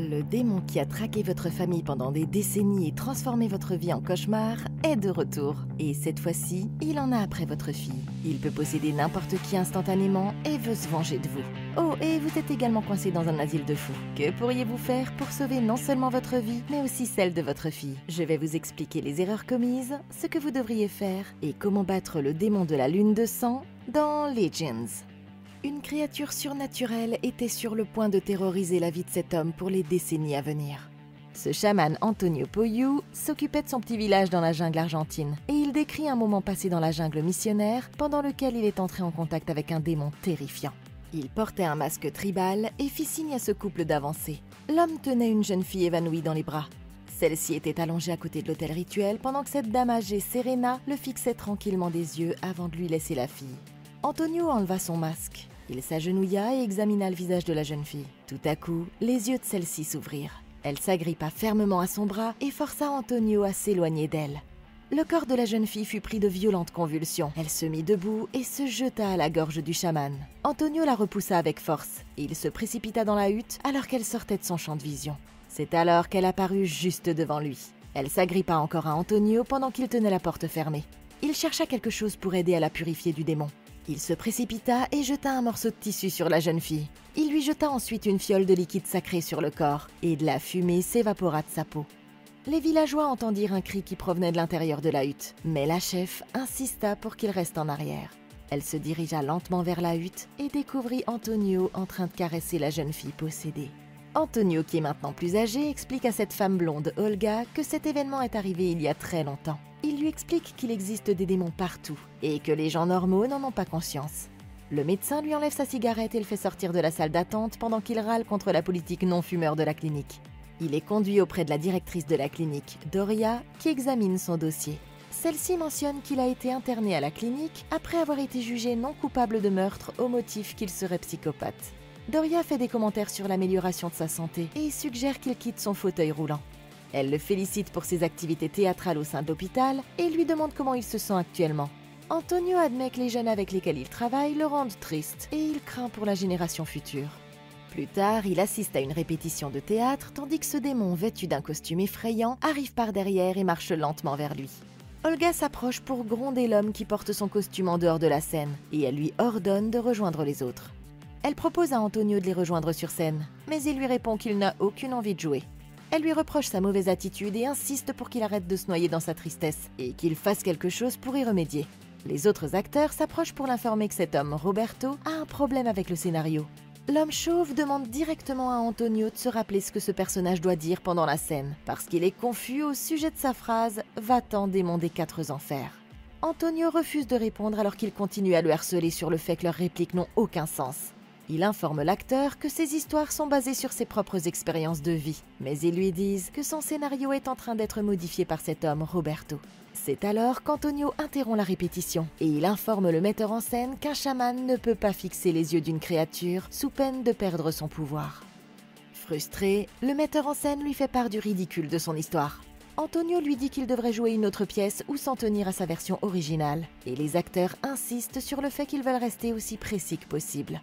Le démon qui a traqué votre famille pendant des décennies et transformé votre vie en cauchemar est de retour. Et cette fois-ci, il en a après votre fille. Il peut posséder n'importe qui instantanément et veut se venger de vous. Oh, et vous êtes également coincé dans un asile de fous. Que pourriez-vous faire pour sauver non seulement votre vie, mais aussi celle de votre fille? Je vais vous expliquer les erreurs commises, ce que vous devriez faire et comment battre le démon de la lune de sang dans Legends. Une créature surnaturelle était sur le point de terroriser la vie de cet homme pour les décennies à venir. Ce chaman Antonio Poyu s'occupait de son petit village dans la jungle argentine et il décrit un moment passé dans la jungle missionnaire pendant lequel il est entré en contact avec un démon terrifiant. Il portait un masque tribal et fit signe à ce couple d'avancer. L'homme tenait une jeune fille évanouie dans les bras. Celle-ci était allongée à côté de l'autel rituel pendant que cette dame âgée, Serena, le fixait tranquillement des yeux avant de lui laisser la fille. Antonio enleva son masque. Il s'agenouilla et examina le visage de la jeune fille. Tout à coup, les yeux de celle-ci s'ouvrirent. Elle s'agrippa fermement à son bras et força Antonio à s'éloigner d'elle. Le corps de la jeune fille fut pris de violentes convulsions. Elle se mit debout et se jeta à la gorge du chaman. Antonio la repoussa avec force et il se précipita dans la hutte alors qu'elle sortait de son champ de vision. C'est alors qu'elle apparut juste devant lui. Elle s'agrippa encore à Antonio pendant qu'il tenait la porte fermée. Il chercha quelque chose pour aider à la purifier du démon. Il se précipita et jeta un morceau de tissu sur la jeune fille. Il lui jeta ensuite une fiole de liquide sacré sur le corps et de la fumée s'évapora de sa peau. Les villageois entendirent un cri qui provenait de l'intérieur de la hutte, mais la chef insista pour qu'il reste en arrière. Elle se dirigea lentement vers la hutte et découvrit Antonio en train de caresser la jeune fille possédée. Antonio, qui est maintenant plus âgé, explique à cette femme blonde, Olga, que cet événement est arrivé il y a très longtemps. Il lui explique qu'il existe des démons partout et que les gens normaux n'en ont pas conscience. Le médecin lui enlève sa cigarette et le fait sortir de la salle d'attente pendant qu'il râle contre la politique non-fumeur de la clinique. Il est conduit auprès de la directrice de la clinique, Doria, qui examine son dossier. Celle-ci mentionne qu'il a été interné à la clinique après avoir été jugé non coupable de meurtre au motif qu'il serait psychopathe. Doria fait des commentaires sur l'amélioration de sa santé et suggère qu'il quitte son fauteuil roulant. Elle le félicite pour ses activités théâtrales au sein de l'hôpital et lui demande comment il se sent actuellement. Antonio admet que les jeunes avec lesquels il travaille le rendent triste et il craint pour la génération future. Plus tard, il assiste à une répétition de théâtre tandis que ce démon vêtu d'un costume effrayant arrive par derrière et marche lentement vers lui. Olga s'approche pour gronder l'homme qui porte son costume en dehors de la scène et elle lui ordonne de rejoindre les autres. Elle propose à Antonio de les rejoindre sur scène, mais il lui répond qu'il n'a aucune envie de jouer. Elle lui reproche sa mauvaise attitude et insiste pour qu'il arrête de se noyer dans sa tristesse et qu'il fasse quelque chose pour y remédier. Les autres acteurs s'approchent pour l'informer que cet homme, Roberto, a un problème avec le scénario. L'homme chauve demande directement à Antonio de se rappeler ce que ce personnage doit dire pendant la scène, parce qu'il est confus au sujet de sa phrase « Va-t'en démon des quatre enfers ». Antonio refuse de répondre alors qu'il continue à le harceler sur le fait que leurs répliques n'ont aucun sens. Il informe l'acteur que ses histoires sont basées sur ses propres expériences de vie, mais ils lui disent que son scénario est en train d'être modifié par cet homme, Roberto. C'est alors qu'Antonio interrompt la répétition et il informe le metteur en scène qu'un chaman ne peut pas fixer les yeux d'une créature sous peine de perdre son pouvoir. Frustré, le metteur en scène lui fait part du ridicule de son histoire. Antonio lui dit qu'il devrait jouer une autre pièce ou s'en tenir à sa version originale, et les acteurs insistent sur le fait qu'ils veulent rester aussi précis que possible.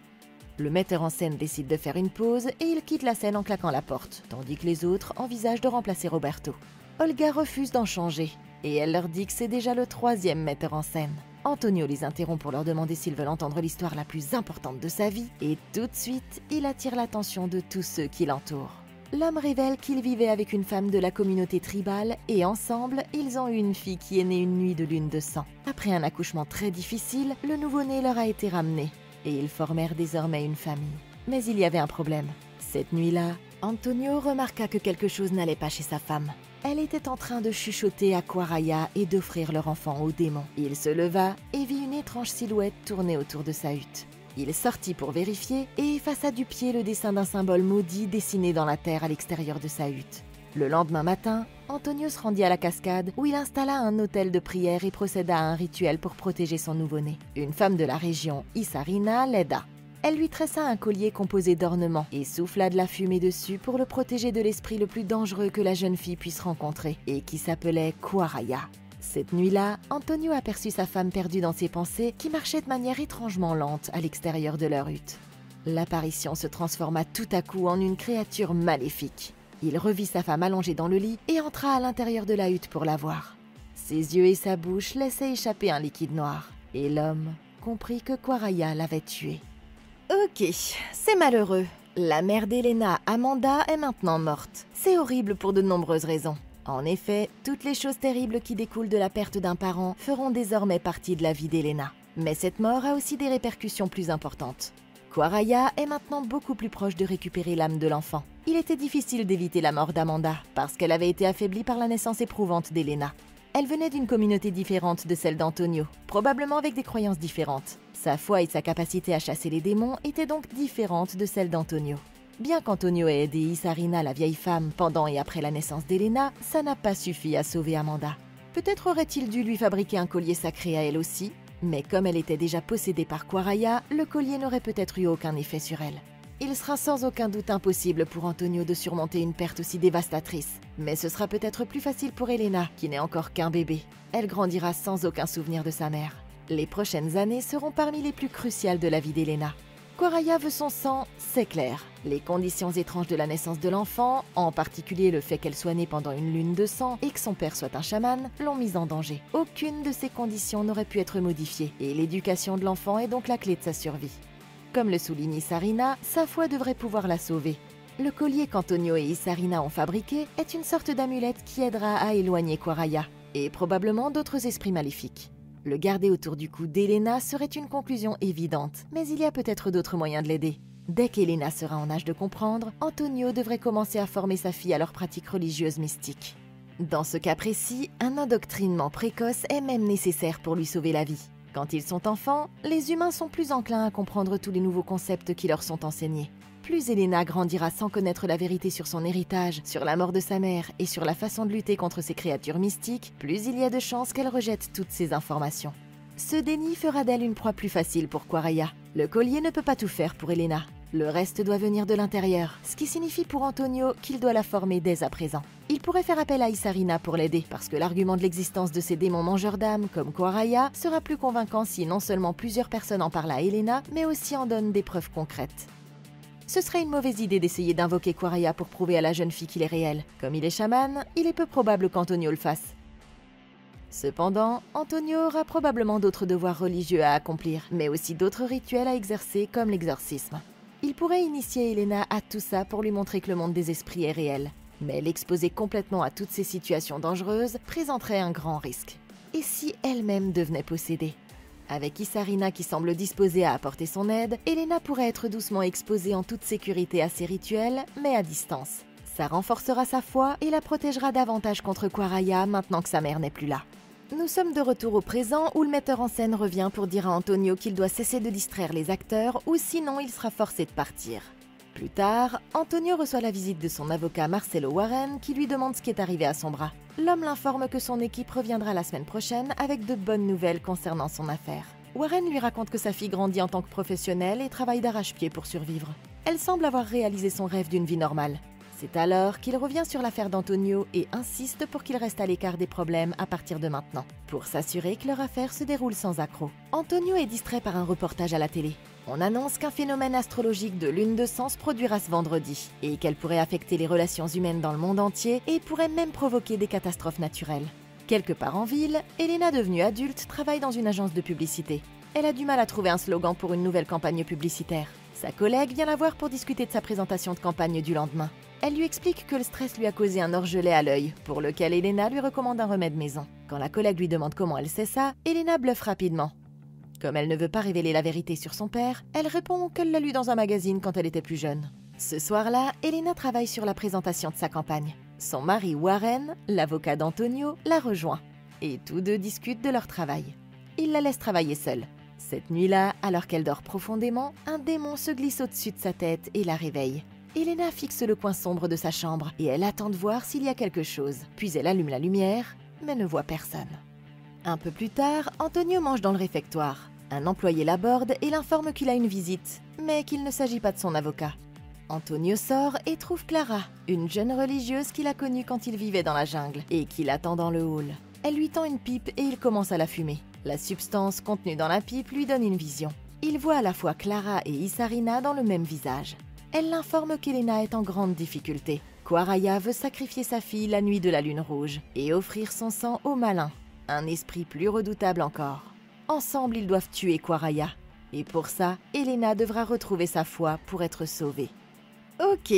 Le metteur en scène décide de faire une pause et il quitte la scène en claquant la porte, tandis que les autres envisagent de remplacer Roberto. Olga refuse d'en changer et elle leur dit que c'est déjà le 3e metteur en scène. Antonio les interrompt pour leur demander s'ils veulent entendre l'histoire la plus importante de sa vie et tout de suite, il attire l'attention de tous ceux qui l'entourent. L'homme révèle qu'il vivait avec une femme de la communauté tribale et ensemble, ils ont eu une fille qui est née une nuit de lune de sang. Après un accouchement très difficile, le nouveau-né leur a été ramené et ils formèrent désormais une famille. Mais il y avait un problème. Cette nuit-là, Antonio remarqua que quelque chose n'allait pas chez sa femme. Elle était en train de chuchoter à Quaraya et d'offrir leur enfant au démon. Il se leva et vit une étrange silhouette tourner autour de sa hutte. Il sortit pour vérifier et effaça du pied le dessin d'un symbole maudit dessiné dans la terre à l'extérieur de sa hutte. Le lendemain matin, Antonio se rendit à la cascade où il installa un autel de prière et procéda à un rituel pour protéger son nouveau-né. Une femme de la région, Isarina, l'aida. Elle lui tressa un collier composé d'ornements et souffla de la fumée dessus pour le protéger de l'esprit le plus dangereux que la jeune fille puisse rencontrer et qui s'appelait Quaraya. Cette nuit-là, Antonio aperçut sa femme perdue dans ses pensées qui marchait de manière étrangement lente à l'extérieur de leur hutte. L'apparition se transforma tout à coup en une créature maléfique. Il revit sa femme allongée dans le lit et entra à l'intérieur de la hutte pour la voir. Ses yeux et sa bouche laissaient échapper un liquide noir, et l'homme comprit que Quaraya l'avait tué. Ok, c'est malheureux. La mère d'Elena, Amanda, est maintenant morte. C'est horrible pour de nombreuses raisons. En effet, toutes les choses terribles qui découlent de la perte d'un parent feront désormais partie de la vie d'Elena. Mais cette mort a aussi des répercussions plus importantes. Quaraya est maintenant beaucoup plus proche de récupérer l'âme de l'enfant. Il était difficile d'éviter la mort d'Amanda, parce qu'elle avait été affaiblie par la naissance éprouvante d'Elena. Elle venait d'une communauté différente de celle d'Antonio, probablement avec des croyances différentes. Sa foi et sa capacité à chasser les démons étaient donc différentes de celles d'Antonio. Bien qu'Antonio ait aidé Isarina, la vieille femme, pendant et après la naissance d'Elena, ça n'a pas suffi à sauver Amanda. Peut-être aurait-il dû lui fabriquer un collier sacré à elle aussi, mais comme elle était déjà possédée par Quaraya, le collier n'aurait peut-être eu aucun effet sur elle. Il sera sans aucun doute impossible pour Antonio de surmonter une perte aussi dévastatrice. Mais ce sera peut-être plus facile pour Elena, qui n'est encore qu'un bébé. Elle grandira sans aucun souvenir de sa mère. Les prochaines années seront parmi les plus cruciales de la vie d'Elena. Quaraya veut son sang, c'est clair. Les conditions étranges de la naissance de l'enfant, en particulier le fait qu'elle soit née pendant une lune de sang et que son père soit un chaman, l'ont mise en danger. Aucune de ces conditions n'aurait pu être modifiée, et l'éducation de l'enfant est donc la clé de sa survie. Comme le souligne Isarina, sa foi devrait pouvoir la sauver. Le collier qu'Antonio et Isarina ont fabriqué est une sorte d'amulette qui aidera à éloigner Quaraya, et probablement d'autres esprits maléfiques. Le garder autour du cou d'Elena serait une conclusion évidente, mais il y a peut-être d'autres moyens de l'aider. Dès qu'Elena sera en âge de comprendre, Antonio devrait commencer à former sa fille à leurs pratiques religieuses mystiques. Dans ce cas précis, un endoctrinement précoce est même nécessaire pour lui sauver la vie. Quand ils sont enfants, les humains sont plus enclins à comprendre tous les nouveaux concepts qui leur sont enseignés. Plus Elena grandira sans connaître la vérité sur son héritage, sur la mort de sa mère et sur la façon de lutter contre ces créatures mystiques, plus il y a de chances qu'elle rejette toutes ces informations. Ce déni fera d'elle une proie plus facile pour Quaraya. Le collier ne peut pas tout faire pour Elena. Le reste doit venir de l'intérieur, ce qui signifie pour Antonio qu'il doit la former dès à présent. Il pourrait faire appel à Isarina pour l'aider, parce que l'argument de l'existence de ces démons mangeurs d'âmes, comme Quaraya, sera plus convaincant si non seulement plusieurs personnes en parlent à Elena, mais aussi en donnent des preuves concrètes. Ce serait une mauvaise idée d'essayer d'invoquer Quaraya pour prouver à la jeune fille qu'il est réel. Comme il est chaman, il est peu probable qu'Antonio le fasse. Cependant, Antonio aura probablement d'autres devoirs religieux à accomplir, mais aussi d'autres rituels à exercer comme l'exorcisme. Il pourrait initier Elena à tout ça pour lui montrer que le monde des esprits est réel. Mais l'exposer complètement à toutes ces situations dangereuses présenterait un grand risque. Et si elle-même devenait possédée? Avec Isarina qui semble disposée à apporter son aide, Elena pourrait être doucement exposée en toute sécurité à ces rituels, mais à distance. Ça renforcera sa foi et la protégera davantage contre Quaraya maintenant que sa mère n'est plus là. Nous sommes de retour au présent où le metteur en scène revient pour dire à Antonio qu'il doit cesser de distraire les acteurs ou sinon il sera forcé de partir. Plus tard, Antonio reçoit la visite de son avocat Marcelo Warren qui lui demande ce qui est arrivé à son bras. L'homme l'informe que son équipe reviendra la semaine prochaine avec de bonnes nouvelles concernant son affaire. Warren lui raconte que sa fille grandit en tant que professionnelle et travaille d'arrache-pied pour survivre. Elle semble avoir réalisé son rêve d'une vie normale. C'est alors qu'il revient sur l'affaire d'Antonio et insiste pour qu'il reste à l'écart des problèmes à partir de maintenant, pour s'assurer que leur affaire se déroule sans accroc. Antonio est distrait par un reportage à la télé. On annonce qu'un phénomène astrologique de lune de sang se produira ce vendredi et qu'elle pourrait affecter les relations humaines dans le monde entier et pourrait même provoquer des catastrophes naturelles. Quelque part en ville, Elena, devenue adulte, travaille dans une agence de publicité. Elle a du mal à trouver un slogan pour une nouvelle campagne publicitaire. Sa collègue vient la voir pour discuter de sa présentation de campagne du lendemain. Elle lui explique que le stress lui a causé un orgelet à l'œil, pour lequel Elena lui recommande un remède maison. Quand la collègue lui demande comment elle sait ça, Elena bluffe rapidement. Comme elle ne veut pas révéler la vérité sur son père, elle répond qu'elle l'a lu dans un magazine quand elle était plus jeune. Ce soir-là, Elena travaille sur la présentation de sa campagne. Son mari Warren, l'avocat d'Antonio, la rejoint. Et tous deux discutent de leur travail. Il la laisse travailler seule. Cette nuit-là, alors qu'elle dort profondément, un démon se glisse au-dessus de sa tête et la réveille. Elena fixe le coin sombre de sa chambre et elle attend de voir s'il y a quelque chose. Puis elle allume la lumière, mais ne voit personne. Un peu plus tard, Antonio mange dans le réfectoire. Un employé l'aborde et l'informe qu'il a une visite, mais qu'il ne s'agit pas de son avocat. Antonio sort et trouve Clara, une jeune religieuse qu'il a connue quand il vivait dans la jungle et qui l'attend dans le hall. Elle lui tend une pipe et il commence à la fumer. La substance contenue dans la pipe lui donne une vision. il voit à la fois Clara et Isarina dans le même visage. Elle l'informe qu'Elena est en grande difficulté. Quaraya veut sacrifier sa fille la nuit de la lune rouge et offrir son sang au malin, un esprit plus redoutable encore. Ensemble, ils doivent tuer Quaraya. Et pour ça, Elena devra retrouver sa foi pour être sauvée. Ok,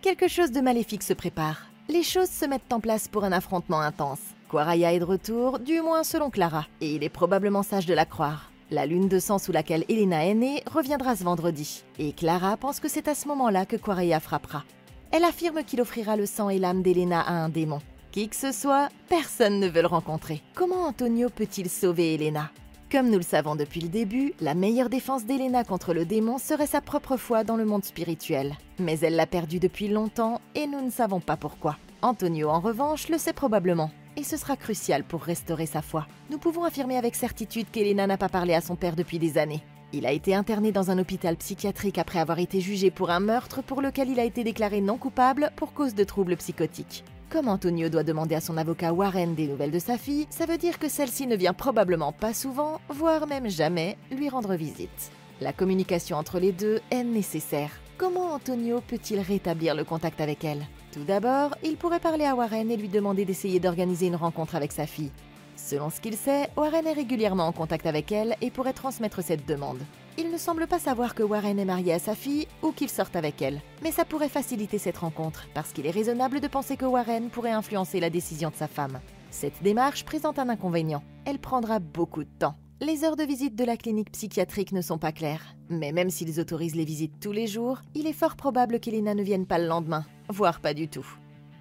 quelque chose de maléfique se prépare. Les choses se mettent en place pour un affrontement intense. Quaraya est de retour, du moins selon Clara, et il est probablement sage de la croire. La lune de sang sous laquelle Elena est née reviendra ce vendredi, et Clara pense que c'est à ce moment-là que Quaraya frappera. Elle affirme qu'il offrira le sang et l'âme d'Elena à un démon. Qui que ce soit, personne ne veut le rencontrer. Comment Antonio peut-il sauver Elena ? Comme nous le savons depuis le début, la meilleure défense d'Elena contre le démon serait sa propre foi dans le monde spirituel. Mais elle l'a perdue depuis longtemps et nous ne savons pas pourquoi. Antonio, en revanche, le sait probablement. Et ce sera crucial pour restaurer sa foi. Nous pouvons affirmer avec certitude qu'Elena n'a pas parlé à son père depuis des années. Il a été interné dans un hôpital psychiatrique après avoir été jugé pour un meurtre pour lequel il a été déclaré non coupable pour cause de troubles psychotiques. Comme Antonio doit demander à son avocat Warren des nouvelles de sa fille, ça veut dire que celle-ci ne vient probablement pas souvent, voire même jamais, lui rendre visite. La communication entre les deux est nécessaire. Comment Antonio peut-il rétablir le contact avec elle ? Tout d'abord, il pourrait parler à Warren et lui demander d'essayer d'organiser une rencontre avec sa fille. Selon ce qu'il sait, Warren est régulièrement en contact avec elle et pourrait transmettre cette demande. Il ne semble pas savoir que Warren est marié à sa fille ou qu'il sorte avec elle. Mais ça pourrait faciliter cette rencontre, parce qu'il est raisonnable de penser que Warren pourrait influencer la décision de sa femme. Cette démarche présente un inconvénient. Elle prendra beaucoup de temps. Les heures de visite de la clinique psychiatrique ne sont pas claires. Mais même s'ils autorisent les visites tous les jours, il est fort probable qu'Elena ne vienne pas le lendemain, voire pas du tout.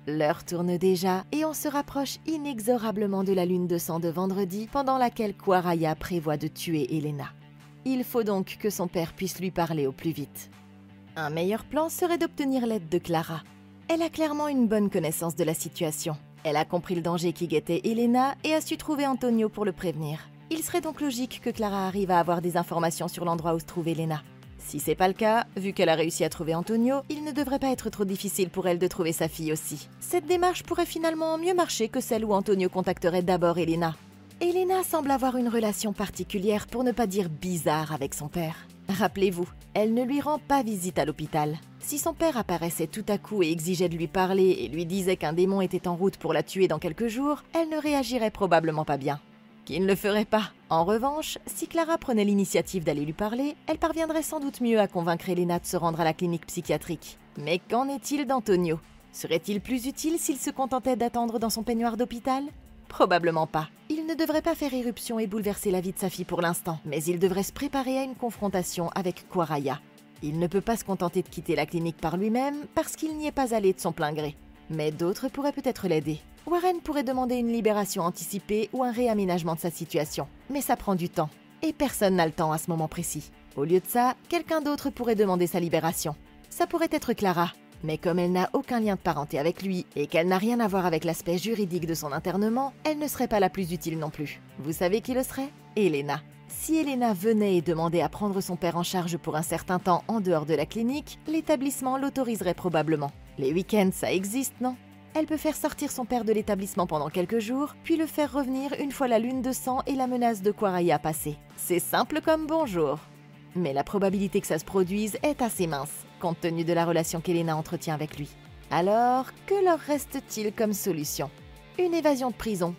L'heure tourne déjà et on se rapproche inexorablement de la lune de sang de vendredi pendant laquelle Quaraya prévoit de tuer Elena. Il faut donc que son père puisse lui parler au plus vite. Un meilleur plan serait d'obtenir l'aide de Clara. Elle a clairement une bonne connaissance de la situation. Elle a compris le danger qui guettait Elena et a su trouver Antonio pour le prévenir. Il serait donc logique que Clara arrive à avoir des informations sur l'endroit où se trouve Elena. Si c'est pas le cas, vu qu'elle a réussi à trouver Antonio, il ne devrait pas être trop difficile pour elle de trouver sa fille aussi. Cette démarche pourrait finalement mieux marcher que celle où Antonio contacterait d'abord Elena. Elena semble avoir une relation particulière, pour ne pas dire bizarre, avec son père. Rappelez-vous, elle ne lui rend pas visite à l'hôpital. Si son père apparaissait tout à coup et exigeait de lui parler et lui disait qu'un démon était en route pour la tuer dans quelques jours, elle ne réagirait probablement pas bien. Qui ne le ferait pas. En revanche, si Clara prenait l'initiative d'aller lui parler, elle parviendrait sans doute mieux à convaincre Elena de se rendre à la clinique psychiatrique. Mais qu'en est-il d'Antonio ? Serait-il plus utile s'il se contentait d'attendre dans son peignoir d'hôpital ? Probablement pas. Il ne devrait pas faire éruption et bouleverser la vie de sa fille pour l'instant, mais il devrait se préparer à une confrontation avec Quaraya. Il ne peut pas se contenter de quitter la clinique par lui-même parce qu'il n'y est pas allé de son plein gré. Mais d'autres pourraient peut-être l'aider. Warren pourrait demander une libération anticipée ou un réaménagement de sa situation. Mais ça prend du temps. Et personne n'a le temps à ce moment précis. Au lieu de ça, quelqu'un d'autre pourrait demander sa libération. Ça pourrait être Clara. Mais comme elle n'a aucun lien de parenté avec lui et qu'elle n'a rien à voir avec l'aspect juridique de son internement, elle ne serait pas la plus utile non plus. Vous savez qui le serait ? Elena. Si Elena venait et demandait à prendre son père en charge pour un certain temps en dehors de la clinique, l'établissement l'autoriserait probablement. Les week-ends, ça existe, non ? Elle peut faire sortir son père de l'établissement pendant quelques jours, puis le faire revenir une fois la lune de sang et la menace de Quaraya passée. C'est simple comme bonjour. Mais la probabilité que ça se produise est assez mince, compte tenu de la relation qu'Elena entretient avec lui. Alors, que leur reste-t-il comme solution ? Une évasion de prison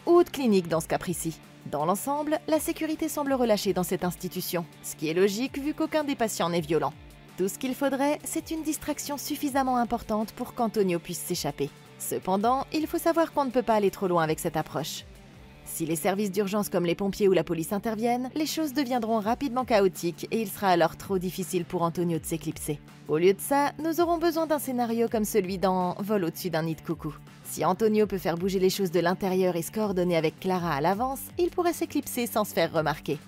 ou de clinique dans ce cas précis. Dans l'ensemble, la sécurité semble relâchée dans cette institution, ce qui est logique vu qu'aucun des patients n'est violent. Tout ce qu'il faudrait, c'est une distraction suffisamment importante pour qu'Antonio puisse s'échapper. Cependant, il faut savoir qu'on ne peut pas aller trop loin avec cette approche. Si les services d'urgence comme les pompiers ou la police interviennent, les choses deviendront rapidement chaotiques et il sera alors trop difficile pour Antonio de s'éclipser. Au lieu de ça, nous aurons besoin d'un scénario comme celui dans Vol au-dessus d'un nid de coucou. Si Antonio peut faire bouger les choses de l'intérieur et se coordonner avec Clara à l'avance, il pourrait s'éclipser sans se faire remarquer.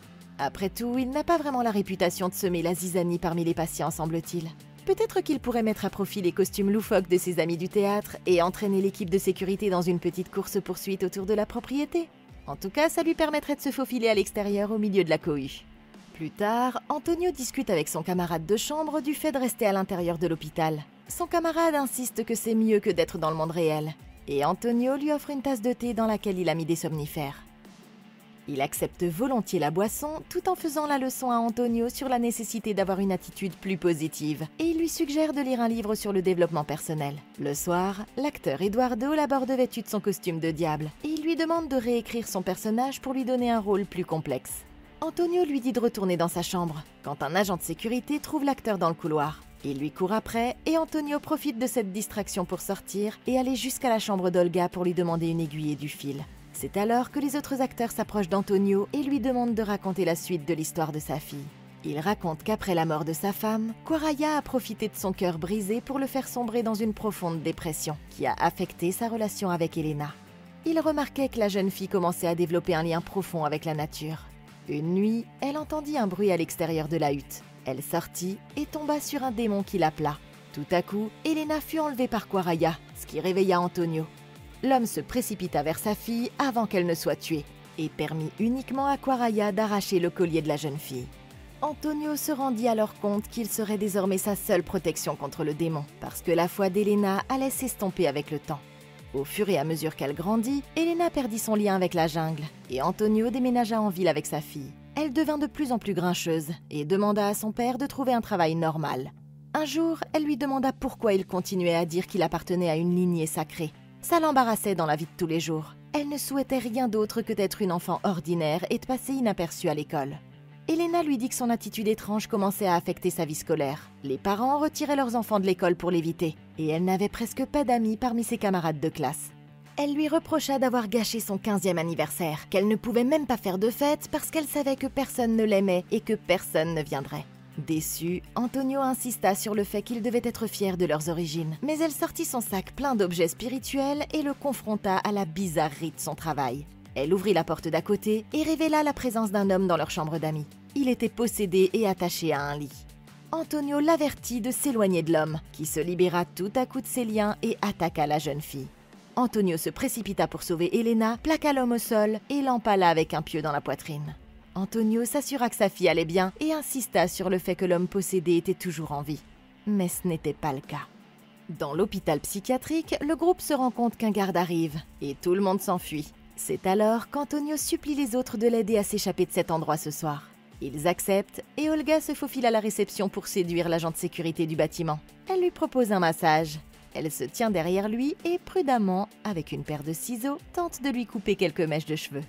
Après tout, il n'a pas vraiment la réputation de semer la zizanie parmi les patients, semble-t-il. Peut-être qu'il pourrait mettre à profit les costumes loufoques de ses amis du théâtre et entraîner l'équipe de sécurité dans une petite course-poursuite autour de la propriété. En tout cas, ça lui permettrait de se faufiler à l'extérieur au milieu de la cohue. Plus tard, Antonio discute avec son camarade de chambre du fait de rester à l'intérieur de l'hôpital. Son camarade insiste que c'est mieux que d'être dans le monde réel. Et Antonio lui offre une tasse de thé dans laquelle il a mis des somnifères. Il accepte volontiers la boisson tout en faisant la leçon à Antonio sur la nécessité d'avoir une attitude plus positive et il lui suggère de lire un livre sur le développement personnel. Le soir, l'acteur Eduardo l'aborde vêtu de son costume de diable et il lui demande de réécrire son personnage pour lui donner un rôle plus complexe. Antonio lui dit de retourner dans sa chambre quand un agent de sécurité trouve l'acteur dans le couloir. Il lui court après et Antonio profite de cette distraction pour sortir et aller jusqu'à la chambre d'Olga pour lui demander une aiguille et du fil. C'est alors que les autres acteurs s'approchent d'Antonio et lui demandent de raconter la suite de l'histoire de sa fille. Il raconte qu'après la mort de sa femme, Quaraya a profité de son cœur brisé pour le faire sombrer dans une profonde dépression qui a affecté sa relation avec Elena. Il remarquait que la jeune fille commençait à développer un lien profond avec la nature. Une nuit, elle entendit un bruit à l'extérieur de la hutte. Elle sortit et tomba sur un démon qui l'appela. Tout à coup, Elena fut enlevée par Quaraya, ce qui réveilla Antonio. L'homme se précipita vers sa fille avant qu'elle ne soit tuée et permit uniquement à Quaraya d'arracher le collier de la jeune fille. Antonio se rendit alors compte qu'il serait désormais sa seule protection contre le démon, parce que la foi d'Elena allait s'estomper avec le temps. Au fur et à mesure qu'elle grandit, Elena perdit son lien avec la jungle et Antonio déménagea en ville avec sa fille. Elle devint de plus en plus grincheuse et demanda à son père de trouver un travail normal. Un jour, elle lui demanda pourquoi il continuait à dire qu'il appartenait à une lignée sacrée. Ça l'embarrassait dans la vie de tous les jours. Elle ne souhaitait rien d'autre que d'être une enfant ordinaire et de passer inaperçue à l'école. Elena lui dit que son attitude étrange commençait à affecter sa vie scolaire. Les parents retiraient leurs enfants de l'école pour l'éviter, et elle n'avait presque pas d'amis parmi ses camarades de classe. Elle lui reprocha d'avoir gâché son 15e anniversaire, qu'elle ne pouvait même pas faire de fête parce qu'elle savait que personne ne l'aimait et que personne ne viendrait. Déçu, Antonio insista sur le fait qu'ils devaient être fiers de leurs origines, mais elle sortit son sac plein d'objets spirituels et le confronta à la bizarrerie de son travail. Elle ouvrit la porte d'à côté et révéla la présence d'un homme dans leur chambre d'amis. Il était possédé et attaché à un lit. Antonio l'avertit de s'éloigner de l'homme, qui se libéra tout à coup de ses liens et attaqua la jeune fille. Antonio se précipita pour sauver Elena, plaqua l'homme au sol et l'empala avec un pieu dans la poitrine. Antonio s'assura que sa fille allait bien et insista sur le fait que l'homme possédé était toujours en vie. Mais ce n'était pas le cas. Dans l'hôpital psychiatrique, le groupe se rend compte qu'un garde arrive et tout le monde s'enfuit. C'est alors qu'Antonio supplie les autres de l'aider à s'échapper de cet endroit ce soir. Ils acceptent et Olga se faufile à la réception pour séduire l'agent de sécurité du bâtiment. Elle lui propose un massage. Elle se tient derrière lui et prudemment, avec une paire de ciseaux, tente de lui couper quelques mèches de cheveux.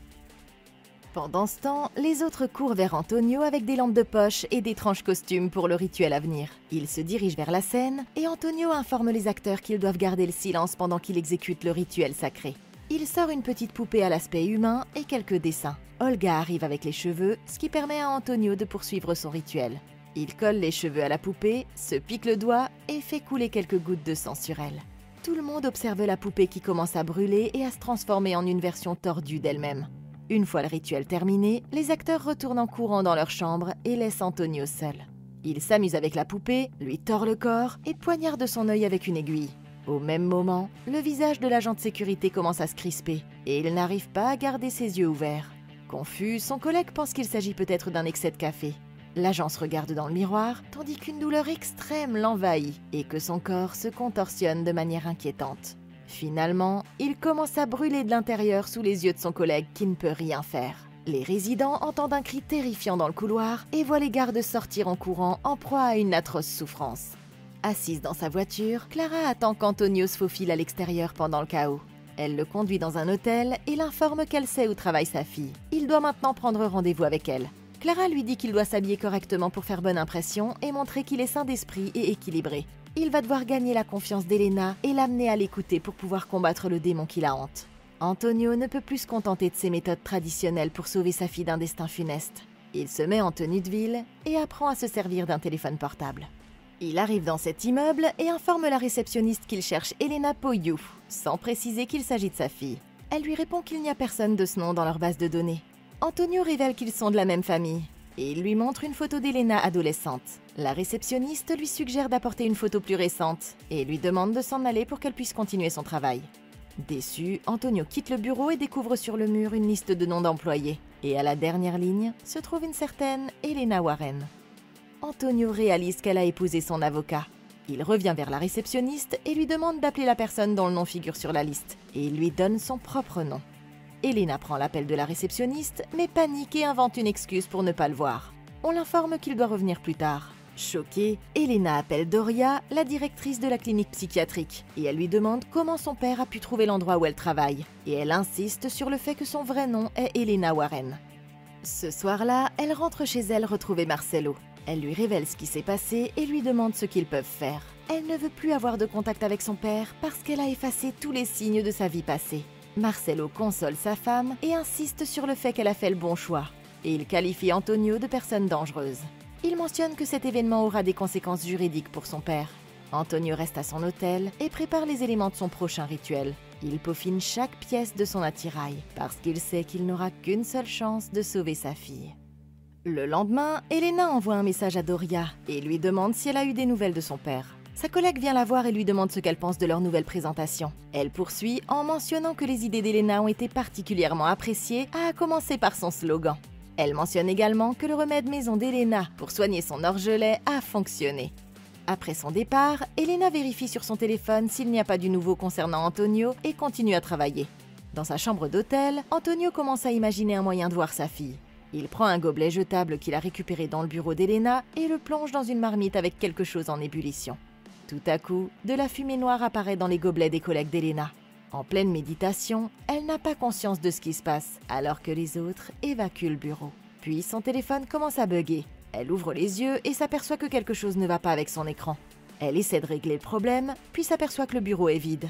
Pendant ce temps, les autres courent vers Antonio avec des lampes de poche et d'étranges costumes pour le rituel à venir. Ils se dirigent vers la scène et Antonio informe les acteurs qu'ils doivent garder le silence pendant qu'il exécute le rituel sacré. Il sort une petite poupée à l'aspect humain et quelques dessins. Olga arrive avec les cheveux, ce qui permet à Antonio de poursuivre son rituel. Il colle les cheveux à la poupée, se pique le doigt et fait couler quelques gouttes de sang sur elle. Tout le monde observe la poupée qui commence à brûler et à se transformer en une version tordue d'elle-même. Une fois le rituel terminé, les acteurs retournent en courant dans leur chambre et laissent Antonio seul. Il s'amuse avec la poupée, lui tord le corps et poignarde son œil avec une aiguille. Au même moment, le visage de l'agent de sécurité commence à se crisper et il n'arrive pas à garder ses yeux ouverts. Confus, son collègue pense qu'il s'agit peut-être d'un excès de café. L'agent se regarde dans le miroir, tandis qu'une douleur extrême l'envahit et que son corps se contorsionne de manière inquiétante. Finalement, il commence à brûler de l'intérieur sous les yeux de son collègue qui ne peut rien faire. Les résidents entendent un cri terrifiant dans le couloir et voient les gardes sortir en courant en proie à une atroce souffrance. Assise dans sa voiture, Clara attend qu'Antonio se faufile à l'extérieur pendant le chaos. Elle le conduit dans un hôtel et l'informe qu'elle sait où travaille sa fille. Il doit maintenant prendre rendez-vous avec elle. Clara lui dit qu'il doit s'habiller correctement pour faire bonne impression et montrer qu'il est sain d'esprit et équilibré. Il va devoir gagner la confiance d'Elena et l'amener à l'écouter pour pouvoir combattre le démon qui la hante. Antonio ne peut plus se contenter de ses méthodes traditionnelles pour sauver sa fille d'un destin funeste. Il se met en tenue de ville et apprend à se servir d'un téléphone portable. Il arrive dans cet immeuble et informe la réceptionniste qu'il cherche Elena Poyou, sans préciser qu'il s'agit de sa fille. Elle lui répond qu'il n'y a personne de ce nom dans leur base de données. Antonio révèle qu'ils sont de la même famille et il lui montre une photo d'Elena adolescente. La réceptionniste lui suggère d'apporter une photo plus récente et lui demande de s'en aller pour qu'elle puisse continuer son travail. Déçu, Antonio quitte le bureau et découvre sur le mur une liste de noms d'employés. Et à la dernière ligne se trouve une certaine Elena Warren. Antonio réalise qu'elle a épousé son avocat. Il revient vers la réceptionniste et lui demande d'appeler la personne dont le nom figure sur la liste. Et il lui donne son propre nom. Elena prend l'appel de la réceptionniste, mais panique et invente une excuse pour ne pas le voir. On l'informe qu'il doit revenir plus tard. Choquée, Elena appelle Doria, la directrice de la clinique psychiatrique, et elle lui demande comment son père a pu trouver l'endroit où elle travaille. Et elle insiste sur le fait que son vrai nom est Elena Warren. Ce soir-là, elle rentre chez elle retrouver Marcello. Elle lui révèle ce qui s'est passé et lui demande ce qu'ils peuvent faire. Elle ne veut plus avoir de contact avec son père parce qu'elle a effacé tous les signes de sa vie passée. Marcello console sa femme et insiste sur le fait qu'elle a fait le bon choix. Et il qualifie Antonio de personne dangereuse. Il mentionne que cet événement aura des conséquences juridiques pour son père. Antonio reste à son hôtel et prépare les éléments de son prochain rituel. Il peaufine chaque pièce de son attirail parce qu'il sait qu'il n'aura qu'une seule chance de sauver sa fille. Le lendemain, Elena envoie un message à Doria et lui demande si elle a eu des nouvelles de son père. Sa collègue vient la voir et lui demande ce qu'elle pense de leur nouvelle présentation. Elle poursuit en mentionnant que les idées d'Elena ont été particulièrement appréciées, à commencer par son slogan. Elle mentionne également que le remède maison d'Elena pour soigner son orgelet a fonctionné. Après son départ, Elena vérifie sur son téléphone s'il n'y a pas du nouveau concernant Antonio et continue à travailler. Dans sa chambre d'hôtel, Antonio commence à imaginer un moyen de voir sa fille. Il prend un gobelet jetable qu'il a récupéré dans le bureau d'Elena et le plonge dans une marmite avec quelque chose en ébullition. Tout à coup, de la fumée noire apparaît dans les gobelets des collègues d'Elena. En pleine méditation, elle n'a pas conscience de ce qui se passe, alors que les autres évacuent le bureau. Puis son téléphone commence à bugger. Elle ouvre les yeux et s'aperçoit que quelque chose ne va pas avec son écran. Elle essaie de régler le problème, puis s'aperçoit que le bureau est vide.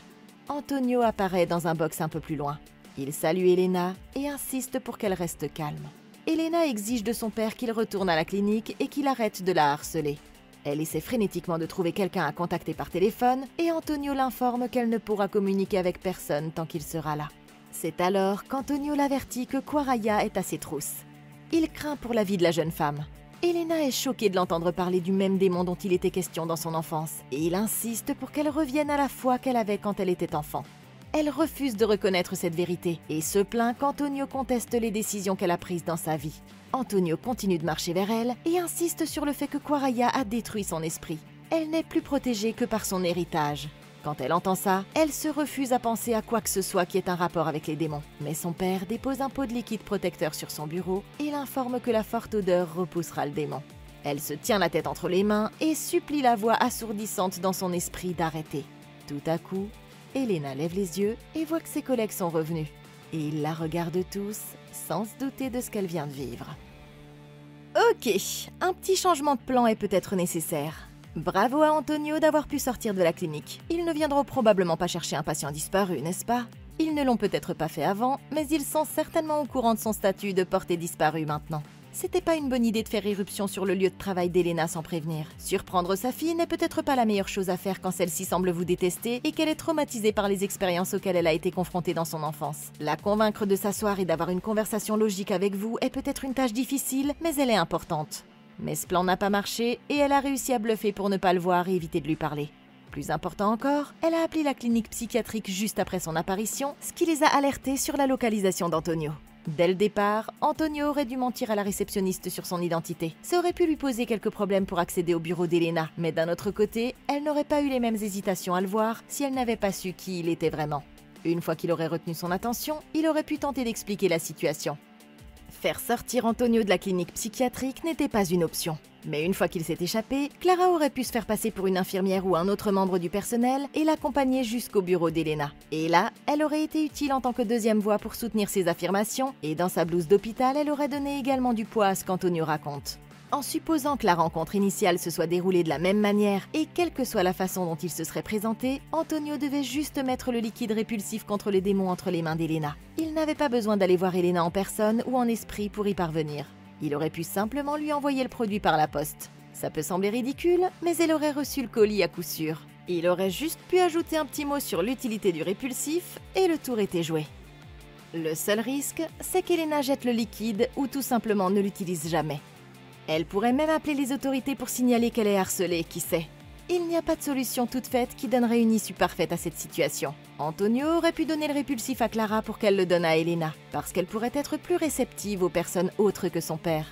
Antonio apparaît dans un box un peu plus loin. Il salue Elena et insiste pour qu'elle reste calme. Elena exige de son père qu'il retourne à la clinique et qu'il arrête de la harceler. Elle essaie frénétiquement de trouver quelqu'un à contacter par téléphone et Antonio l'informe qu'elle ne pourra communiquer avec personne tant qu'il sera là. C'est alors qu'Antonio l'avertit que Quaraya est à ses trousses. Il craint pour la vie de la jeune femme. Elena est choquée de l'entendre parler du même démon dont il était question dans son enfance et il insiste pour qu'elle revienne à la foi qu'elle avait quand elle était enfant. Elle refuse de reconnaître cette vérité et se plaint qu'Antonio conteste les décisions qu'elle a prises dans sa vie. Antonio continue de marcher vers elle et insiste sur le fait que Quaraya a détruit son esprit. Elle n'est plus protégée que par son héritage. Quand elle entend ça, elle se refuse à penser à quoi que ce soit qui ait un rapport avec les démons. Mais son père dépose un pot de liquide protecteur sur son bureau et l'informe que la forte odeur repoussera le démon. Elle se tient la tête entre les mains et supplie la voix assourdissante dans son esprit d'arrêter. Tout à coup, Elena lève les yeux et voit que ses collègues sont revenus. Et ils la regardent tous, sans se douter de ce qu'elle vient de vivre. Ok, un petit changement de plan est peut-être nécessaire. Bravo à Antonio d'avoir pu sortir de la clinique. Ils ne viendront probablement pas chercher un patient disparu, n'est-ce pas? Ils ne l'ont peut-être pas fait avant, mais ils sont certainement au courant de son statut de porté disparu maintenant. C'était pas une bonne idée de faire irruption sur le lieu de travail d'Elena sans prévenir. Surprendre sa fille n'est peut-être pas la meilleure chose à faire quand celle-ci semble vous détester et qu'elle est traumatisée par les expériences auxquelles elle a été confrontée dans son enfance. La convaincre de s'asseoir et d'avoir une conversation logique avec vous est peut-être une tâche difficile, mais elle est importante. Mais ce plan n'a pas marché et elle a réussi à bluffer pour ne pas le voir et éviter de lui parler. Plus important encore, elle a appelé la clinique psychiatrique juste après son apparition, ce qui les a alertés sur la localisation d'Antonio. Dès le départ, Antonio aurait dû mentir à la réceptionniste sur son identité. Ça aurait pu lui poser quelques problèmes pour accéder au bureau d'Elena, mais d'un autre côté, elle n'aurait pas eu les mêmes hésitations à le voir si elle n'avait pas su qui il était vraiment. Une fois qu'il aurait retenu son attention, il aurait pu tenter d'expliquer la situation. Faire sortir Antonio de la clinique psychiatrique n'était pas une option. Mais une fois qu'il s'est échappé, Clara aurait pu se faire passer pour une infirmière ou un autre membre du personnel et l'accompagner jusqu'au bureau d'Elena. Et là, elle aurait été utile en tant que deuxième voix pour soutenir ses affirmations, et dans sa blouse d'hôpital, elle aurait donné également du poids à ce qu'Antonio raconte. En supposant que la rencontre initiale se soit déroulée de la même manière et quelle que soit la façon dont il se serait présenté, Antonio devait juste mettre le liquide répulsif contre les démons entre les mains d'Elena. Il n'avait pas besoin d'aller voir Elena en personne ou en esprit pour y parvenir. Il aurait pu simplement lui envoyer le produit par la poste. Ça peut sembler ridicule, mais elle aurait reçu le colis à coup sûr. Il aurait juste pu ajouter un petit mot sur l'utilité du répulsif et le tour était joué. Le seul risque, c'est qu'Elena jette le liquide ou tout simplement ne l'utilise jamais. Elle pourrait même appeler les autorités pour signaler qu'elle est harcelée, qui sait. Il n'y a pas de solution toute faite qui donnerait une issue parfaite à cette situation. Antonio aurait pu donner le répulsif à Clara pour qu'elle le donne à Elena, parce qu'elle pourrait être plus réceptive aux personnes autres que son père.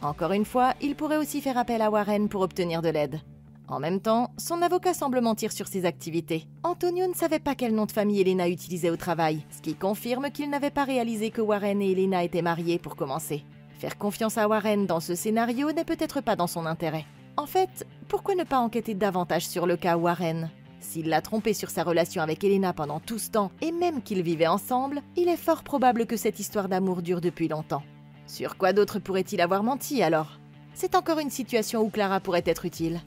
Encore une fois, il pourrait aussi faire appel à Warren pour obtenir de l'aide. En même temps, son avocat semble mentir sur ses activités. Antonio ne savait pas quel nom de famille Elena utilisait au travail, ce qui confirme qu'il n'avait pas réalisé que Warren et Elena étaient mariés pour commencer. Faire confiance à Warren dans ce scénario n'est peut-être pas dans son intérêt. En fait, pourquoi ne pas enquêter davantage sur le cas Warren ? S'il l'a trompé sur sa relation avec Elena pendant tout ce temps, et même qu'ils vivaient ensemble, il est fort probable que cette histoire d'amour dure depuis longtemps. Sur quoi d'autre pourrait-il avoir menti alors ? C'est encore une situation où Clara pourrait être utile.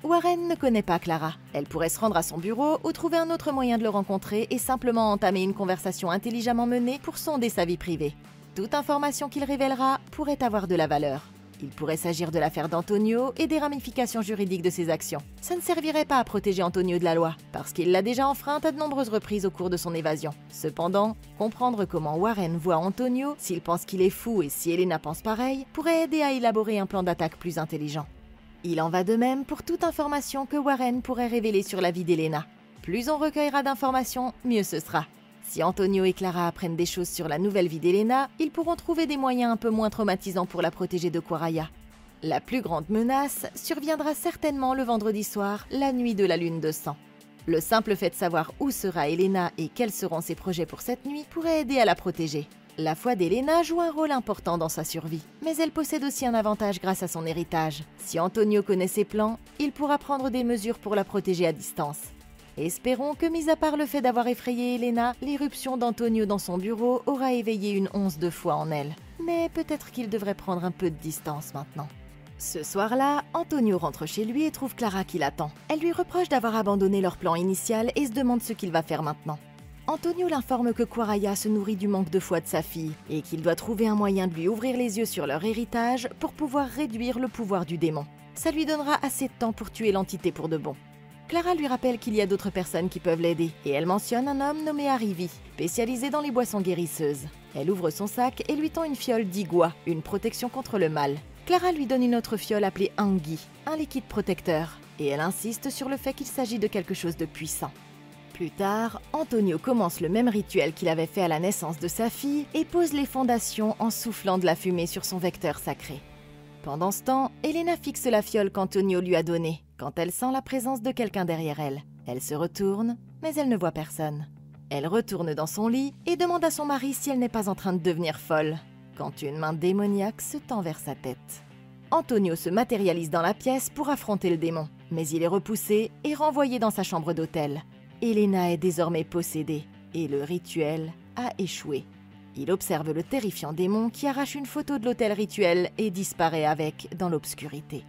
Warren ne connaît pas Clara. Elle pourrait se rendre à son bureau ou trouver un autre moyen de le rencontrer et simplement entamer une conversation intelligemment menée pour sonder sa vie privée. Toute information qu'il révélera pourrait avoir de la valeur. Il pourrait s'agir de l'affaire d'Antonio et des ramifications juridiques de ses actions. Ça ne servirait pas à protéger Antonio de la loi, parce qu'il l'a déjà enfreinte à de nombreuses reprises au cours de son évasion. Cependant, comprendre comment Warren voit Antonio, s'il pense qu'il est fou et si Elena pense pareil, pourrait aider à élaborer un plan d'attaque plus intelligent. Il en va de même pour toute information que Warren pourrait révéler sur la vie d'Elena. Plus on recueillera d'informations, mieux ce sera. Si Antonio et Clara apprennent des choses sur la nouvelle vie d'Elena, ils pourront trouver des moyens un peu moins traumatisants pour la protéger de Quaraya. La plus grande menace surviendra certainement le vendredi soir, la nuit de la lune de sang. Le simple fait de savoir où sera Elena et quels seront ses projets pour cette nuit pourrait aider à la protéger. La foi d'Elena joue un rôle important dans sa survie, mais elle possède aussi un avantage grâce à son héritage. Si Antonio connaît ses plans, il pourra prendre des mesures pour la protéger à distance. Espérons que, mis à part le fait d'avoir effrayé Elena, l'irruption d'Antonio dans son bureau aura éveillé une once de foi en elle. Mais peut-être qu'il devrait prendre un peu de distance maintenant. Ce soir-là, Antonio rentre chez lui et trouve Clara qui l'attend. Elle lui reproche d'avoir abandonné leur plan initial et se demande ce qu'il va faire maintenant. Antonio l'informe que Quaraya se nourrit du manque de foi de sa fille et qu'il doit trouver un moyen de lui ouvrir les yeux sur leur héritage pour pouvoir réduire le pouvoir du démon. Ça lui donnera assez de temps pour tuer l'entité pour de bon. Clara lui rappelle qu'il y a d'autres personnes qui peuvent l'aider, et elle mentionne un homme nommé Arrivi, spécialisé dans les boissons guérisseuses. Elle ouvre son sac et lui tend une fiole d'Igua, une protection contre le mal. Clara lui donne une autre fiole appelée Angi, un liquide protecteur, et elle insiste sur le fait qu'il s'agit de quelque chose de puissant. Plus tard, Antonio commence le même rituel qu'il avait fait à la naissance de sa fille et pose les fondations en soufflant de la fumée sur son vecteur sacré. Pendant ce temps, Elena fixe la fiole qu'Antonio lui a donnée, quand elle sent la présence de quelqu'un derrière elle. Elle se retourne, mais elle ne voit personne. Elle retourne dans son lit et demande à son mari si elle n'est pas en train de devenir folle, quand une main démoniaque se tend vers sa tête. Antonio se matérialise dans la pièce pour affronter le démon, mais il est repoussé et renvoyé dans sa chambre d'hôtel. Elena est désormais possédée, et le rituel a échoué. Il observe le terrifiant démon qui arrache une photo de l'hôtel rituel et disparaît avec dans l'obscurité.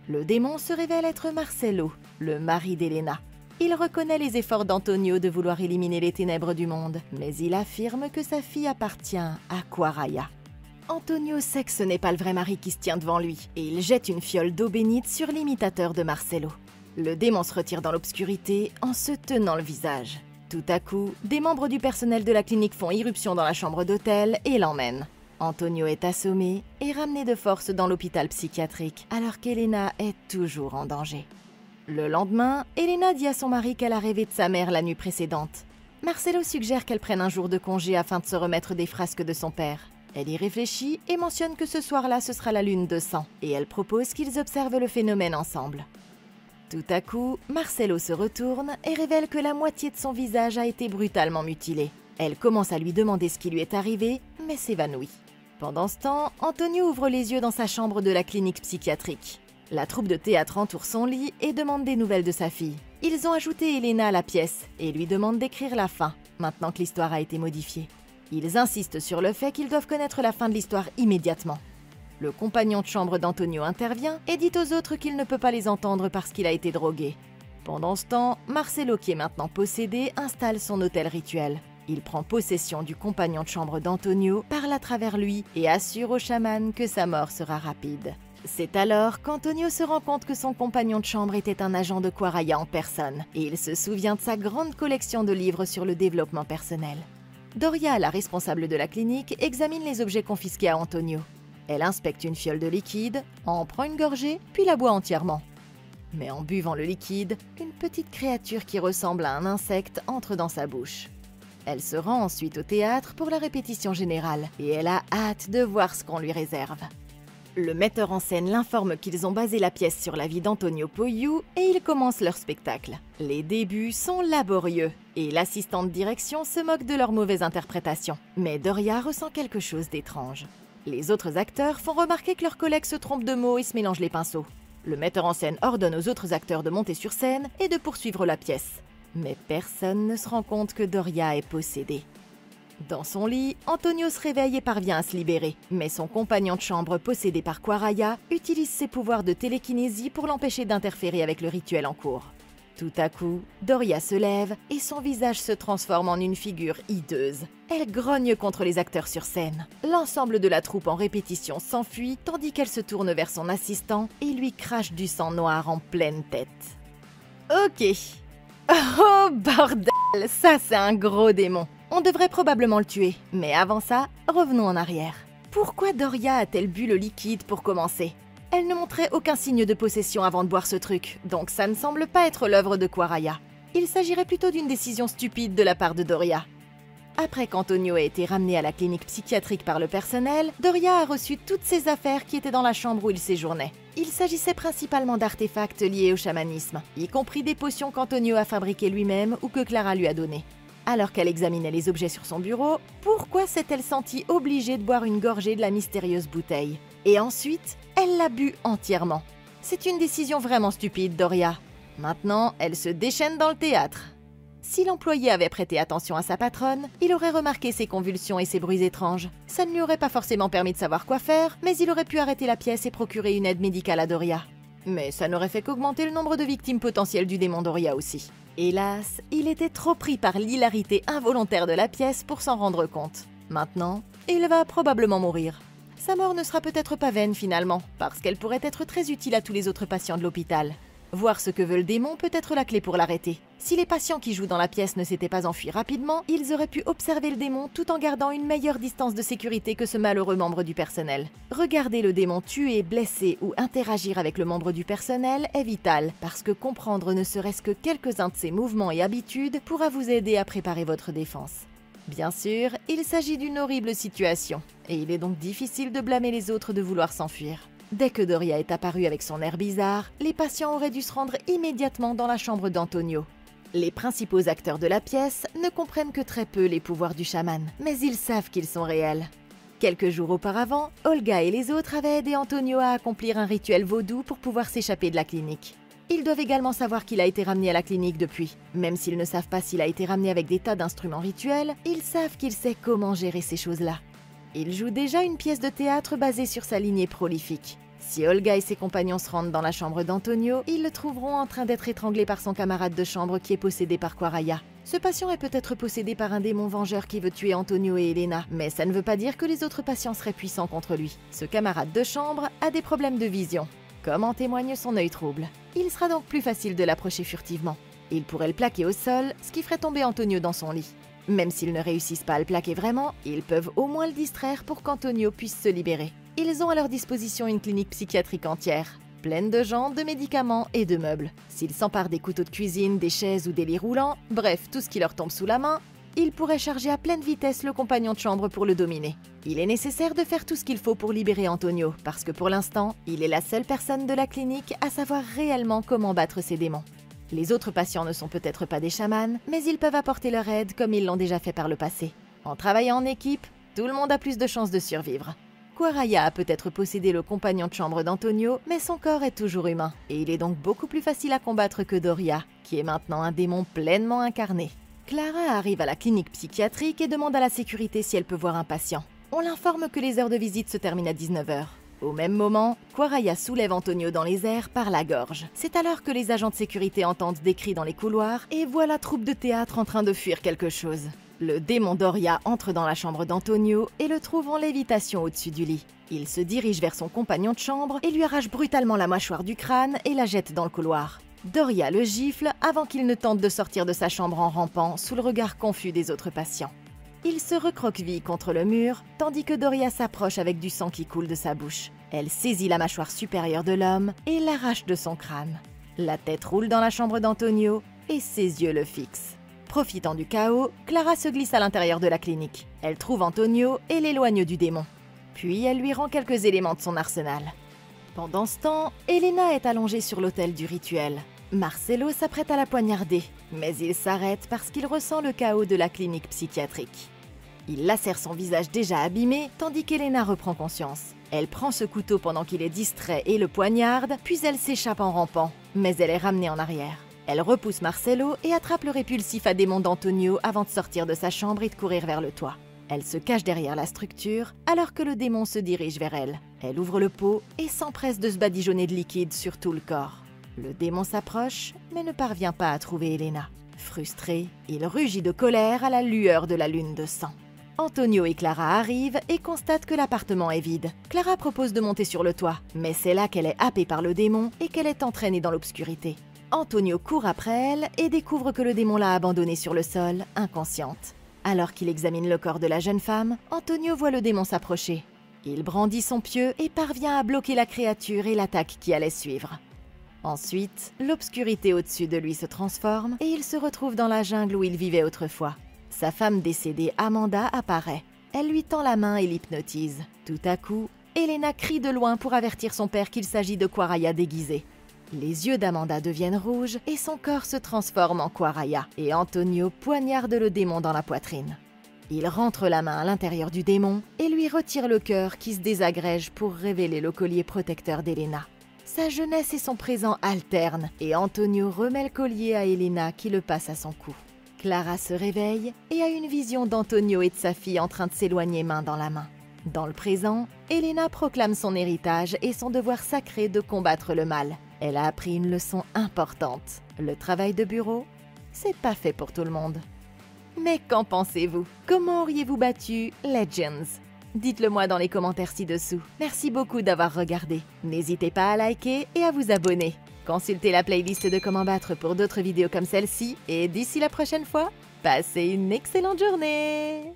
Le démon se révèle être Marcelo, le mari d'Elena. Il reconnaît les efforts d'Antonio de vouloir éliminer les ténèbres du monde, mais il affirme que sa fille appartient à Quaraya. Antonio sait que ce n'est pas le vrai mari qui se tient devant lui, et il jette une fiole d'eau bénite sur l'imitateur de Marcelo. Le démon se retire dans l'obscurité en se tenant le visage. Tout à coup, des membres du personnel de la clinique font irruption dans la chambre d'hôtel et l'emmènent. Antonio est assommé et ramené de force dans l'hôpital psychiatrique, alors qu'Elena est toujours en danger. Le lendemain, Elena dit à son mari qu'elle a rêvé de sa mère la nuit précédente. Marcelo suggère qu'elle prenne un jour de congé afin de se remettre des frasques de son père. Elle y réfléchit et mentionne que ce soir-là ce sera la lune de sang, et elle propose qu'ils observent le phénomène ensemble. Tout à coup, Marcelo se retourne et révèle que la moitié de son visage a été brutalement mutilée. Elle commence à lui demander ce qui lui est arrivé, mais s'évanouit. Pendant ce temps, Antonio ouvre les yeux dans sa chambre de la clinique psychiatrique. La troupe de théâtre entoure son lit et demande des nouvelles de sa fille. Ils ont ajouté Elena à la pièce et lui demandent d'écrire la fin, maintenant que l'histoire a été modifiée. Ils insistent sur le fait qu'ils doivent connaître la fin de l'histoire immédiatement. Le compagnon de chambre d'Antonio intervient et dit aux autres qu'il ne peut pas les entendre parce qu'il a été drogué. Pendant ce temps, Marcelo, qui est maintenant possédé, installe son hôtel rituel. Il prend possession du compagnon de chambre d'Antonio, parle à travers lui et assure au chaman que sa mort sera rapide. C'est alors qu'Antonio se rend compte que son compagnon de chambre était un agent de Quaraya en personne, et il se souvient de sa grande collection de livres sur le développement personnel. Doria, la responsable de la clinique, examine les objets confisqués à Antonio. Elle inspecte une fiole de liquide, en prend une gorgée, puis la boit entièrement. Mais en buvant le liquide, une petite créature qui ressemble à un insecte entre dans sa bouche. Elle se rend ensuite au théâtre pour la répétition générale, et elle a hâte de voir ce qu'on lui réserve. Le metteur en scène l'informe qu'ils ont basé la pièce sur la vie d'Antonio Poiu et ils commencent leur spectacle. Les débuts sont laborieux et l'assistante direction se moque de leur mauvaise interprétation. Mais Doria ressent quelque chose d'étrange. Les autres acteurs font remarquer que leurs collègues se trompent de mots et se mélangent les pinceaux. Le metteur en scène ordonne aux autres acteurs de monter sur scène et de poursuivre la pièce. Mais personne ne se rend compte que Doria est possédée. Dans son lit, Antonio se réveille et parvient à se libérer. Mais son compagnon de chambre possédé par Quaraya utilise ses pouvoirs de télékinésie pour l'empêcher d'interférer avec le rituel en cours. Tout à coup, Doria se lève et son visage se transforme en une figure hideuse. Elle grogne contre les acteurs sur scène. L'ensemble de la troupe en répétition s'enfuit tandis qu'elle se tourne vers son assistant et lui crache du sang noir en pleine tête. Ok. Oh bordel, ça c'est un gros démon. On devrait probablement le tuer, mais avant ça, revenons en arrière. Pourquoi Doria a-t-elle bu le liquide pour commencer? Elle ne montrait aucun signe de possession avant de boire ce truc, donc ça ne semble pas être l'œuvre de Quaraya. Il s'agirait plutôt d'une décision stupide de la part de Doria. Après qu'Antonio ait été ramené à la clinique psychiatrique par le personnel, Doria a reçu toutes ses affaires qui étaient dans la chambre où il séjournait. Il s'agissait principalement d'artefacts liés au chamanisme, y compris des potions qu'Antonio a fabriquées lui-même ou que Clara lui a données. Alors qu'elle examinait les objets sur son bureau, pourquoi s'est-elle sentie obligée de boire une gorgée de la mystérieuse bouteille? Et ensuite, elle l'a bu entièrement. C'est une décision vraiment stupide, Doria. Maintenant, elle se déchaîne dans le théâtre. Si l'employé avait prêté attention à sa patronne, il aurait remarqué ses convulsions et ses bruits étranges. Ça ne lui aurait pas forcément permis de savoir quoi faire, mais il aurait pu arrêter la pièce et procurer une aide médicale à Doria. Mais ça n'aurait fait qu'augmenter le nombre de victimes potentielles du démon Doria aussi. Hélas, il était trop pris par l'hilarité involontaire de la pièce pour s'en rendre compte. Maintenant, il va probablement mourir. Sa mort ne sera peut-être pas vaine finalement, parce qu'elle pourrait être très utile à tous les autres patients de l'hôpital. Voir ce que veut le démon peut être la clé pour l'arrêter. Si les patients qui jouent dans la pièce ne s'étaient pas enfuis rapidement, ils auraient pu observer le démon tout en gardant une meilleure distance de sécurité que ce malheureux membre du personnel. Regarder le démon tuer, blesser ou interagir avec le membre du personnel est vital, parce que comprendre ne serait-ce que quelques-uns de ses mouvements et habitudes pourra vous aider à préparer votre défense. Bien sûr, il s'agit d'une horrible situation, et il est donc difficile de blâmer les autres de vouloir s'enfuir. Dès que Doria est apparue avec son air bizarre, les patients auraient dû se rendre immédiatement dans la chambre d'Antonio. Les principaux acteurs de la pièce ne comprennent que très peu les pouvoirs du chaman, mais ils savent qu'ils sont réels. Quelques jours auparavant, Olga et les autres avaient aidé Antonio à accomplir un rituel vaudou pour pouvoir s'échapper de la clinique. Ils doivent également savoir qu'il a été ramené à la clinique depuis. Même s'ils ne savent pas s'il a été ramené avec des tas d'instruments rituels, ils savent qu'il sait comment gérer ces choses-là. Il joue déjà une pièce de théâtre basée sur sa lignée prolifique. Si Olga et ses compagnons se rendent dans la chambre d'Antonio, ils le trouveront en train d'être étranglé par son camarade de chambre qui est possédé par Quaraya. Ce patient est peut-être possédé par un démon vengeur qui veut tuer Antonio et Elena, mais ça ne veut pas dire que les autres patients seraient puissants contre lui. Ce camarade de chambre a des problèmes de vision, comme en témoigne son œil trouble. Il sera donc plus facile de l'approcher furtivement. Il pourrait le plaquer au sol, ce qui ferait tomber Antonio dans son lit. Même s'ils ne réussissent pas à le plaquer vraiment, ils peuvent au moins le distraire pour qu'Antonio puisse se libérer. Ils ont à leur disposition une clinique psychiatrique entière, pleine de gens, de médicaments et de meubles. S'ils s'emparent des couteaux de cuisine, des chaises ou des lits roulants, bref, tout ce qui leur tombe sous la main, ils pourraient charger à pleine vitesse le compagnon de chambre pour le dominer. Il est nécessaire de faire tout ce qu'il faut pour libérer Antonio, parce que pour l'instant, il est la seule personne de la clinique à savoir réellement comment battre ses démons. Les autres patients ne sont peut-être pas des chamans, mais ils peuvent apporter leur aide comme ils l'ont déjà fait par le passé. En travaillant en équipe, tout le monde a plus de chances de survivre. Quaraya a peut-être possédé le compagnon de chambre d'Antonio, mais son corps est toujours humain, et il est donc beaucoup plus facile à combattre que Doria, qui est maintenant un démon pleinement incarné. Clara arrive à la clinique psychiatrique et demande à la sécurité si elle peut voir un patient. On l'informe que les heures de visite se terminent à 19 h. Au même moment, Quaraya soulève Antonio dans les airs par la gorge. C'est alors que les agents de sécurité entendent des cris dans les couloirs et voient la troupe de théâtre en train de fuir quelque chose. Le démon Doria entre dans la chambre d'Antonio et le trouve en lévitation au-dessus du lit. Il se dirige vers son compagnon de chambre et lui arrache brutalement la mâchoire du crâne et la jette dans le couloir. Doria le gifle avant qu'il ne tente de sortir de sa chambre en rampant sous le regard confus des autres patients. Il se recroqueville contre le mur, tandis que Doria s'approche avec du sang qui coule de sa bouche. Elle saisit la mâchoire supérieure de l'homme et l'arrache de son crâne. La tête roule dans la chambre d'Antonio et ses yeux le fixent. Profitant du chaos, Clara se glisse à l'intérieur de la clinique. Elle trouve Antonio et l'éloigne du démon. Puis elle lui rend quelques éléments de son arsenal. Pendant ce temps, Elena est allongée sur l'autel du rituel. Marcelo s'apprête à la poignarder, mais il s'arrête parce qu'il ressent le chaos de la clinique psychiatrique. Il lacère son visage déjà abîmé, tandis qu'Elena reprend conscience. Elle prend ce couteau pendant qu'il est distrait et le poignarde, puis elle s'échappe en rampant, mais elle est ramenée en arrière. Elle repousse Marcelo et attrape le répulsif à démon d'Antonio avant de sortir de sa chambre et de courir vers le toit. Elle se cache derrière la structure alors que le démon se dirige vers elle. Elle ouvre le pot et s'empresse de se badigeonner de liquide sur tout le corps. Le démon s'approche, mais ne parvient pas à trouver Elena. Frustré, il rugit de colère à la lueur de la lune de sang. Antonio et Clara arrivent et constatent que l'appartement est vide. Clara propose de monter sur le toit, mais c'est là qu'elle est happée par le démon et qu'elle est entraînée dans l'obscurité. Antonio court après elle et découvre que le démon l'a abandonnée sur le sol, inconsciente. Alors qu'il examine le corps de la jeune femme, Antonio voit le démon s'approcher. Il brandit son pieu et parvient à bloquer la créature et l'attaque qui allait suivre. Ensuite, l'obscurité au-dessus de lui se transforme et il se retrouve dans la jungle où il vivait autrefois. Sa femme décédée, Amanda, apparaît. Elle lui tend la main et l'hypnotise. Tout à coup, Elena crie de loin pour avertir son père qu'il s'agit de Quaraya déguisé. Les yeux d'Amanda deviennent rouges et son corps se transforme en Quaraya, et Antonio poignarde le démon dans la poitrine. Il rentre la main à l'intérieur du démon et lui retire le cœur qui se désagrège pour révéler le collier protecteur d'Elena. Sa jeunesse et son présent alternent et Antonio remet le collier à Elena qui le passe à son cou. Clara se réveille et a une vision d'Antonio et de sa fille en train de s'éloigner main dans la main. Dans le présent, Elena proclame son héritage et son devoir sacré de combattre le mal. Elle a appris une leçon importante. Le travail de bureau, c'est pas fait pour tout le monde. Mais qu'en pensez-vous? Comment auriez-vous battu Legends? Dites-le moi dans les commentaires ci-dessous. Merci beaucoup d'avoir regardé. N'hésitez pas à liker et à vous abonner. Consultez la playlist de Comment battre pour d'autres vidéos comme celle-ci. Et d'ici la prochaine fois, passez une excellente journée!